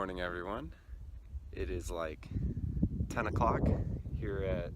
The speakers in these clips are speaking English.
morning, everyone. It is like 10 o'clock here at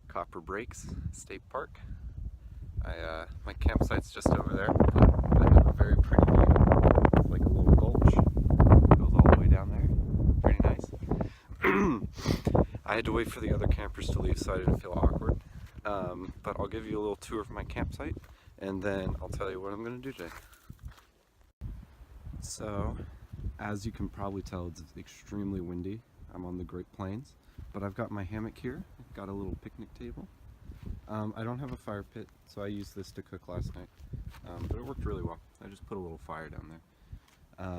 Copper Breaks State Park. My campsite's just over there, but I have a very pretty view. It's like a little gulch. It goes all the way down there. Pretty nice. I had to wait for the other campers to leave so I didn't feel awkward. But I'll give you a little tour of my campsite and then I'll tell you what I'm going to do today. So, as you can probably tell, it's extremely windy. I'm on the Great Plains, but I've got my hammock here. I've got a little picnic table. I don't have a fire pit, so I used this to cook last night, but it worked really well. I just put a little fire down there.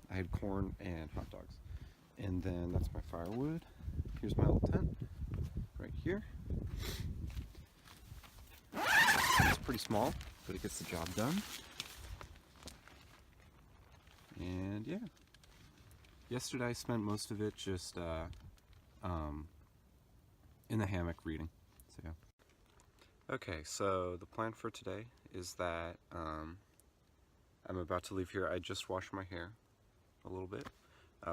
I had corn and hot dogs, and then that's my firewood. Here's my little tent right here. It's pretty small, but it gets the job done. And yeah, yesterday I spent most of it just in the hammock reading, so yeah. Okay, so the plan for today is that I'm about to leave here. I just washed my hair a little bit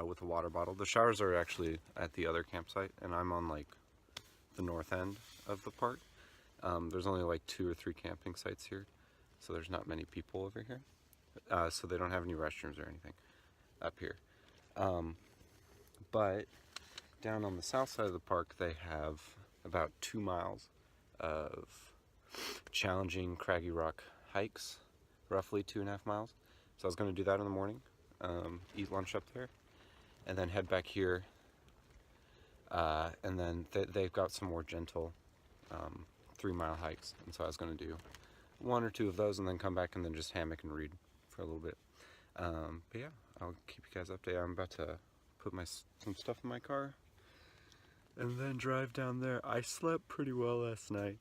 with a water bottle. The showers are actually at the other campsite, and I'm on like the north end of the park. There's only like 2 or 3 camping sites here, so there's not many people over here. So they don't have any restrooms or anything up here. But down on the south side of the park, they have about 2 miles of challenging craggy rock hikes, roughly 2.5 miles. So I was going to do that in the morning, eat lunch up there, and then head back here. And then they've got some more gentle 3-mile hikes. And so I was going to do 1 or 2 of those and then come back and then just hammock and read for a little bit. But yeah, I'll keep you guys updated. I'm about to put some stuff in my car and then drive down there. I slept pretty well last night.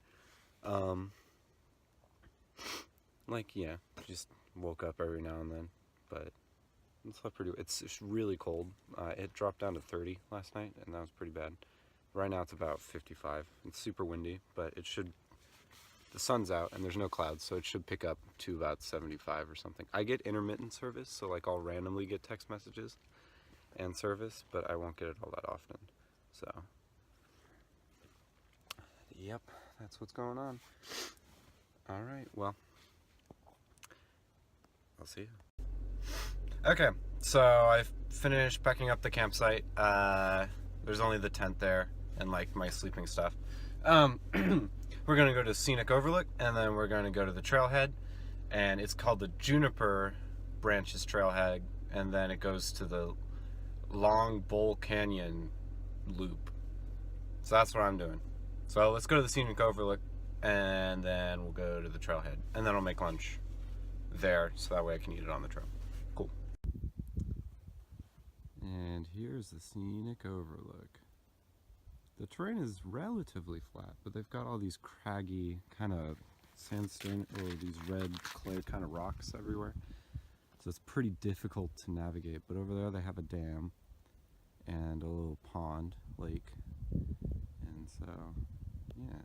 Yeah, just woke up every now and then, but I slept pretty well. It's really cold. It dropped down to 30 last night, and that was pretty bad. Right now it's about 55. It's super windy, but the sun's out and there's no clouds, so it should pick up to about 75 or something. I get intermittent service, so like I'll randomly get text messages and service, but I won't get it all that often. So, yep, that's what's going on. All right, well, I'll see you. Okay, so I finished packing up the campsite. There's only the tent there and like my sleeping stuff. We're going to go to Scenic Overlook, and then we're going to go to the trailhead, and it's called the Juniper Branches Trailhead, and then it goes to the Long Bull Canyon Loop. So that's what I'm doing. So let's go to the Scenic Overlook, and then we'll go to the trailhead, and then I'll make lunch there, so that way I can eat it on the trail. Cool. And here's the Scenic Overlook. The terrain is relatively flat, but they've got all these craggy kind of sandstone or these red clay kind of rocks everywhere. So it's pretty difficult to navigate. But over there they have a dam and a little pond, lake. And so, yeah.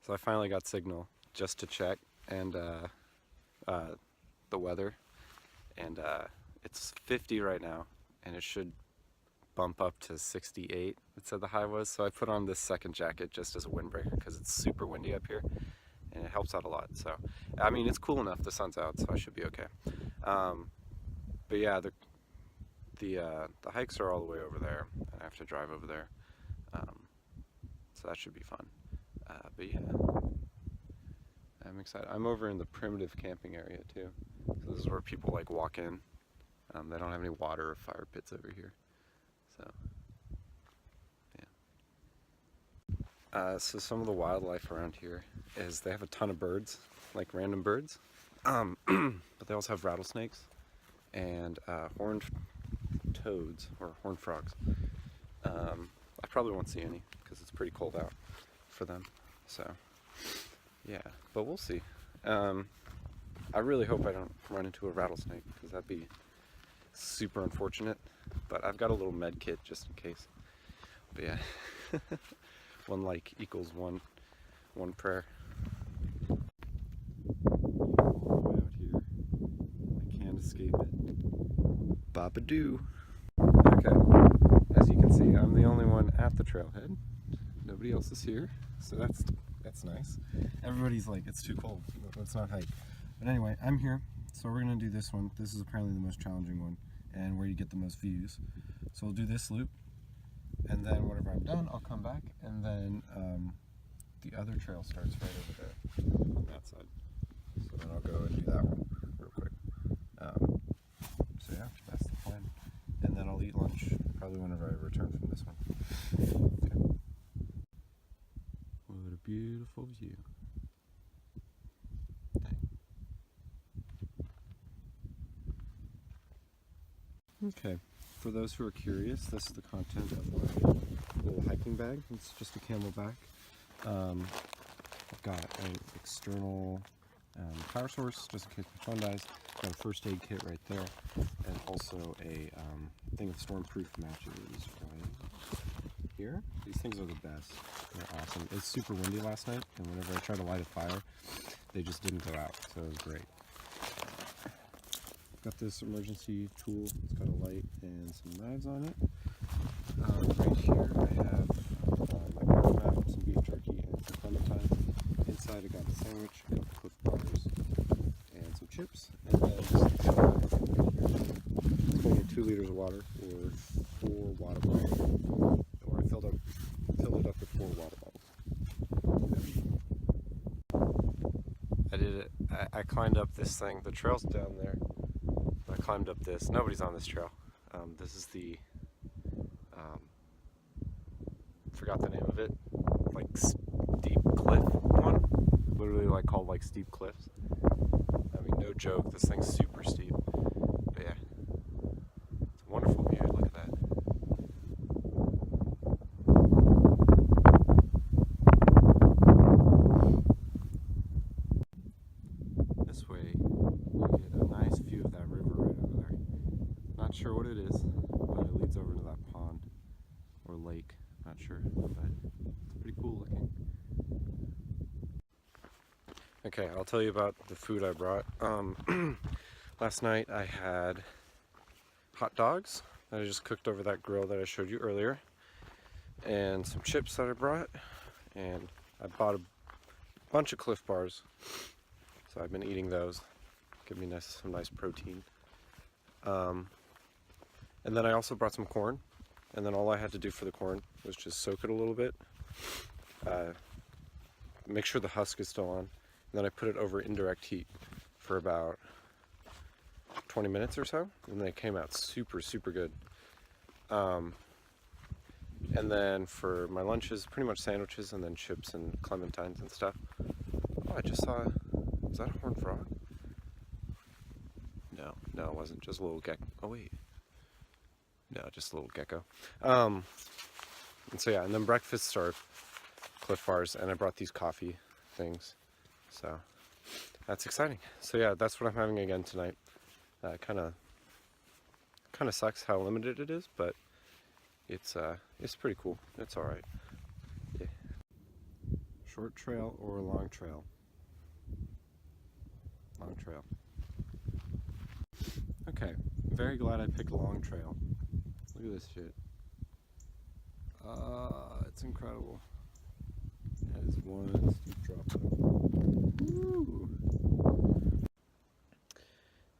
So I finally got signal just to check and the weather. And it's 50 right now, and it should bump up to 68, it said the high was. So I put on this second jacket just as a windbreaker because it's super windy up here and it helps out a lot. So I mean, it's cool enough, the sun's out, so I should be okay. But yeah, the hikes are all the way over there, and I have to drive over there, so that should be fun. But yeah, I'm excited. I'm over in the primitive camping area too, so this is where people like walk in. They don't have any water or fire pits over here. So, yeah. So some of the wildlife around here is they have a ton of birds, like random birds, but they also have rattlesnakes and horned toads or horned frogs. I probably won't see any because it's pretty cold out for them. So, yeah, but we'll see. I really hope I don't run into a rattlesnake because that'd be super unfortunate, but I've got a little med kit just in case. But yeah, 1 like equals one prayer. Out here, I can't escape it. Papa do. Okay, as you can see, I'm the only one at the trailhead. Nobody else is here, so that's nice. Everybody's like, it's too cold, let's not hike. But anyway, I'm here, so we're gonna do this one. This is apparently the most challenging one, and where you get the most views. So we'll do this loop, and then whenever I'm done, I'll come back, and then the other trail starts right over there on that side. So then I'll go and do that one real quick. So yeah, that's the plan. And then I'll eat lunch probably whenever I return from this one. Okay. What a beautiful view. Okay, for those who are curious, this is the content of my little hiking bag. It's just a Camelback. I've got an external power source just in case my phone dies. Got a first aid kit right there, and also a thing of stormproof matches right here. These things are the best. They're awesome. It's super windy last night, and whenever I tried to light a fire, they just didn't go out, so it was great. Got this emergency tool. It's got a light and some knives on it. Right here I have my garlic knife, some beef jerky, and some clementine. Inside I got a sandwich, a couple Clif Bars, and some chips. And then just it's going to 2 liters of water or 4 water bottles. Or I filled it up with 4 water bottles. I did it. I climbed up this thing. The trail's down there. I climbed up this. Nobody's on this trail. This is the forgot the name of it. Like steep cliff one. Literally like called like steep cliffs. I mean, no joke. This thing's super steep. But yeah, it's a wonderful view. Look at that. This way, you get a nice view of that river right over there. Not sure what it is, but it leads over to that pond or lake. Not sure, but it's pretty cool looking. Okay, I'll tell you about the food I brought. Last night I had hot dogs that I just cooked over that grill that I showed you earlier, and some chips that I brought, and I bought a bunch of Clif Bars, so I've been eating those. Give me some nice protein. And then I also brought some corn, and then all I had to do for the corn was just soak it a little bit, make sure the husk is still on, and then I put it over indirect heat for about 20 minutes or so, and then it came out super good. And then for my lunches, pretty much sandwiches and then chips and clementines and stuff. Oh, I just saw, was that a horned frog? No, it wasn't, just a little gecko. Oh wait, no, just a little gecko. And so yeah, and then breakfast are Clif Bars, and I brought these coffee things, so that's exciting. So yeah, that's what I'm having again tonight. Kind of sucks how limited it is, but it's pretty cool. It's all right. Yeah. Short trail or long trail? Long trail. Okay, very glad I picked long trail. Look at this shit. It's incredible. That is one steep drop though. Woo!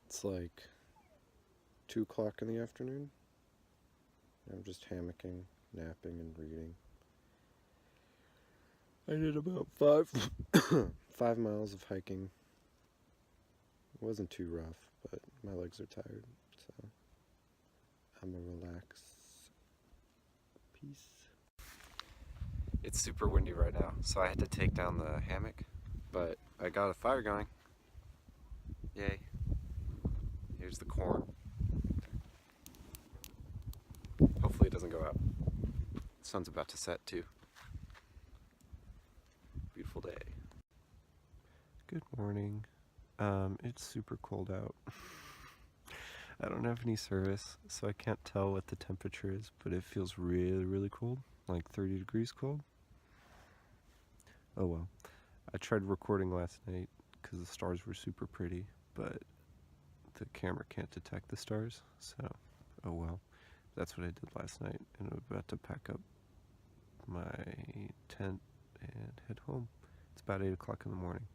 It's like 2 o'clock in the afternoon. I'm just hammocking, napping, and reading. I did about 5 miles of hiking. It wasn't too rough, but my legs are tired, so I'm gonna relax. Peace. It's super windy right now, so I had to take down the hammock, but I got a fire going. Yay. Here's the corn. Hopefully it doesn't go out. The sun's about to set too. Beautiful day. Good morning. It's super cold out. I don't have any service, so I can't tell what the temperature is, but it feels really cold, like 30 degrees cold. Oh well. I tried recording last night because the stars were super pretty, but the camera can't detect the stars, so oh well. That's what I did last night, and I'm about to pack up my tent and head home. It's about 8 o'clock in the morning.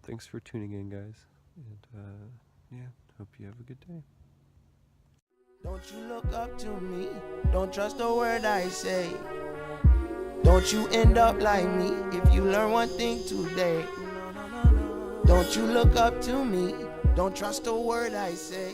Thanks for tuning in, guys, and yeah, hope you have a good day. Don't you look up to me, don't trust a word I say. Don't you end up like me if you learn one thing today. Don't you look up to me, don't trust a word I say.